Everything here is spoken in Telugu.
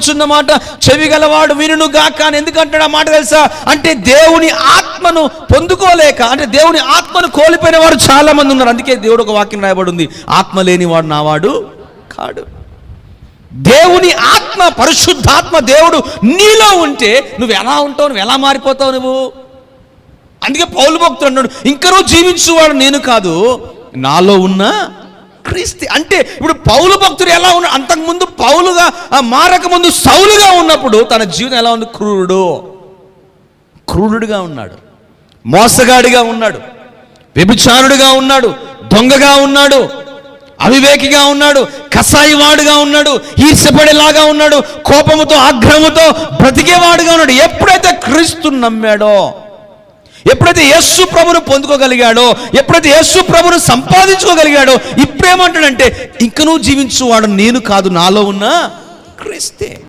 చెప్పుచున్న మాట చెవి గలవాడు వినును గాక అని ఎందుకంటాడు ఆ మాట తెలుసా? అంటే దేవుని ఆత్మను పొందుకోలేక, అంటే దేవుని ఆత్మను కోల్పోయిన వారు చాలా మంది ఉన్నారు. అందుకే దేవుడు ఒక వాక్యం రాయబడి ఉంది, ఆత్మ లేనివాడు నావాడు కాడు. దేవుని ఆత్మ, పరిశుద్ధాత్మ దేవుడు నీలో ఉంటే నువ్వు ఎలా ఉంటావు, నువ్వు ఎలా మారిపోతావు నువ్వు. అందుకే పౌలు భక్తుడు అన్నాడు, ఇంకా నువ్వు జీవించువాడు నేను కాదు, నాలో ఉన్న క్రీస్తు. అంటే ఇప్పుడు పౌలు భక్తుడు ఎలా ఉన్నాడు? అంతకుముందు పౌలుగా మారక ముందు సౌలుగా ఉన్నప్పుడు తన జీవితం ఎలా ఉంది? క్రూరుడుగా ఉన్నాడు, మోసగాడిగా ఉన్నాడు, వ్యభిచారుడిగా ఉన్నాడు, దొంగగా ఉన్నాడు, అవివేకిగా ఉన్నాడు, కసాయివాడుగా ఉన్నాడు, ఈర్ష్యపడేలాగా ఉన్నాడు, కోపముతో ఆగ్రహముతో బ్రతికేవాడుగా ఉన్నాడు. ఎప్పుడైతే క్రీస్తుని నమ్మాడో, ఎప్పుడైతే యేసు ప్రభువును పొందుకోగలిగాడో, ఎప్పుడైతే యేసు ప్రభువును సంపాదించుకోగలిగాడో, ఇప్పుడేమంటాడంటే ఇంక నువ్వు జీవించువాడు నేను కాదు, నాలో ఉన్న క్రీస్తే.